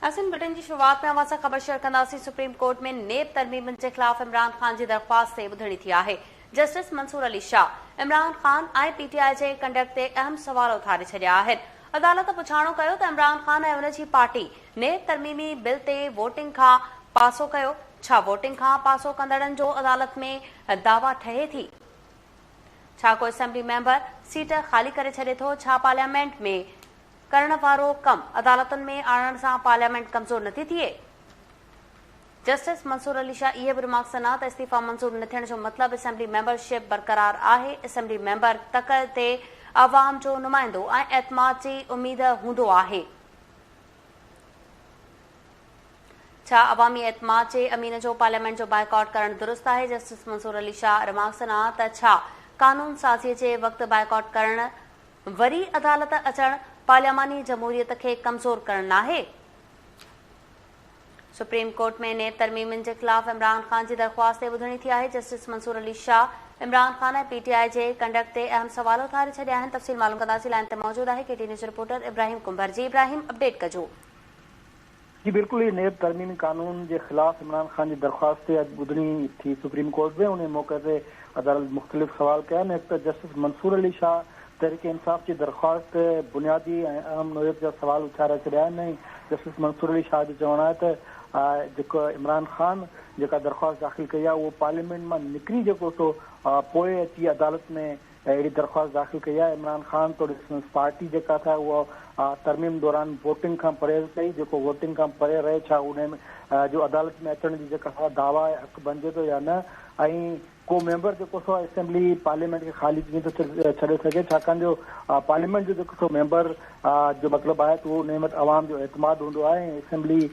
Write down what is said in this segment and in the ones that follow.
असिन bulletin की शुरुआत में अवां खबर शेयर कंदासीं। सुप्रीम कोर्ट में नेब तरमीमनि के खिलाफ इमरान खान की दरख्वास्त से ॿुधणी थी आहे। जस्टिस मंसूर अली शाह इमरान खान ऐं पीटीआई के कंडक्ट ते अहम सवाल उथारे छॾिया आहिनि। अदालत पुछाणो कयो त इमरान खान ऐं उन जी पार्टी नेब तरमीमी बिल ते वोटिंग खां पासो कयो। छा वोटिंग खां पासो कंदड़नि जो अदालत में दावा ठहे थी? छा को असेंबली मेंबर सीट ख़ाली करे छॾे थो? छा पार्लियामेंट में करण वारो कम अदालतुनि में आणण सां पार्लियामेंट कमज़ोर नथी थिए? जस्टिस मंसूर अली शाह इहे बि रिमार्क्स ॾिना त इस्तीफ़ा मंज़ूर न थियण जो मतिलबु असेंबली मेंबरशिप बरक़रार आहे। असेंबली मेंबर तक ते अवाम जो नुमाइंदो ऐं एतमाद जी उमीद हूंदो आहे। छा अवामी एतमाद जे अमीन जो पार्लियामेंट जो बाइकॉट करण दुरुस्त आहे? जस्टिस मंसूर अली शाह रिमार्क्स ॾिना त छा कानून साज़ीअ जे वक़्तु बाइकॉट करण वरी अदालत अचण पार्लियामानी जमहूरियत के कमजोर करण आहे? सुप्रीम कोर्ट में नेब तरमीमनि के खिलाफ इमरान खान की दरख्वास्त ते ॿुधणी थी आहे। जस्टिस मंसूर अली शाह इमरान खान ऐं पीटीआई के कंडक्ट ते अहम सवाल उथारे छॾिया आहिनि। तफ़सील मालूम कंदासीं। लाइन ते मौजूद आहे केटी न्यूज़ रिपोर्टर इब्राहिम कुंभर। जी इब्राहिम, अपडेट कजो। जी बिल्कुल, ये नेब तरमीमी कानून के खिलाफ इमरान खान की दरख्वास्त अज ॿुधणी थी सुप्रीम कोर्ट में। उन मौके ते अदालत मुख़्तलिफ़ सवाल कया आहिनि। हिकु त जस्टिस मंसूर अली शाह तहरीक इंसाफ की दरख्वास्त बुनियादी अहम नोयत जा सवाल उथारे छॾिया आहिनि। जस्टिस मंसूर अली शाह जो चवणु आहे त जेको इमरान खान जेका दरख्वास्त दाख़िल कई आहे उहो पार्लियामेंट में निकिरी जेको सो पोइ अची अदालत में अहिड़ी दरख्वास्त दाख़िल कई आहे। इमरान खान तो पार्टी जेका था उहा तरमीम दौरान वोटिंग खां परहेज़ कई। जेको वोटिंग खां परे रहे, छा उन में जो अदालत में अचण जी जेका दावा आहे हक़ बणिजे थो या न? ऐं को मेंबर जेको सो असेंबली पार्लियामेंट के खाली कीअं थो छॾे सघे, छाकाणि जो पार्लियामेंट जो जेको सो मेंबर जो मतिलबु आहे त उहो उन वटि अवाम जो एतमाद हूंदो आहे ऐं असेंबली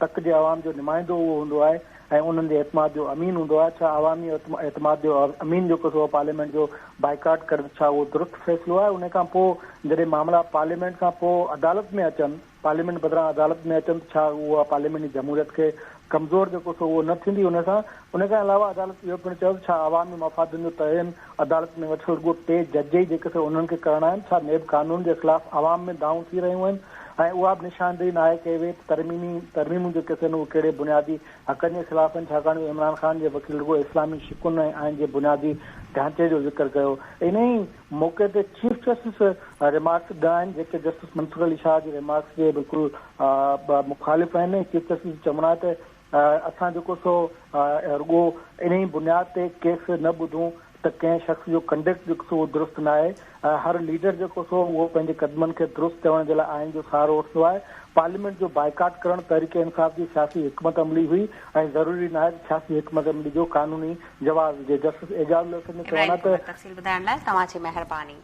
तक जे अवाम जो नुमाइंदो उहो हूंदो आहे ऐं उन्हनि जे एतमाद जो अमीन हूंदो आहे। छा अवामी एतमाद जो अमीन जेको सो पार्लियामेंट जो बाइकाट करे, छा उहो दुरुस्त फ़ैसिलो आहे? उन खां पोइ जॾहिं मामला पार्लियामेंट खां पोइ अदालत में अचनि, पार्लियामेंट बदिरां अदालत में अचनि, छा उहा पार्लियामेंट जी जमहूरियत खे कमज़ोर जेको सो उहो न थींदी? उन खां अलावा अदालत इहो पिणु चयो छा अवामी मफ़ादनि जो तयन अदालत में वठी रुॻो 3 जज ई जेके सो उन्हनि खे करणा आहिनि? छा नेब कानून के खिलाफ़ अवाम में दाऊं थी रहियूं आहिनि? ऐं उहा बि निशानदेही न आहे कि तरमीमूं जेके आहिनि उहे कहिड़े बुनियादी हक़नि जे खिलाफ़ आहिनि, छाकाणि इमरान खान जे वकील रुॻो इस्लामी शिकुन ऐं आइन जे बुनियादी ढांचे जो ज़िक्र कयो। इन ई मौक़े ते चीफ जस्टिस रिमार्क्स ॾिना आहिनि जेके जस्टिस मंसूर अली शाह जे रिमार्क्स जे बिल्कुलु मुखालिफ़ आहिनि। चीफ जस्टिस चवणु आहे त असां जेको सो रुॻो इन ई बुनियाद ते केस न ॿुधूं त कंहिं शख़्स जो कंडक्ट जेको सो उहो दुरुस्त न आहे। हर लीडर जेको सो उहो पंहिंजे क़दमनि खे दुरुस्त करण जे लाइ आइन जो सहारो वठंदो आहे। पार्लियामेंट जो बाइकाट करण तहरीक इंसाफ की सियासी हिकमत अमली हुई ऐं ज़रूरी न आहे सियासी हिकमत अमली जो कानूनी जवाब हुजे। जस्टिस एजाज़ चवणु आहे त तफ़सील ॿुधाइण लाइ तव्हांजी महिरबानी।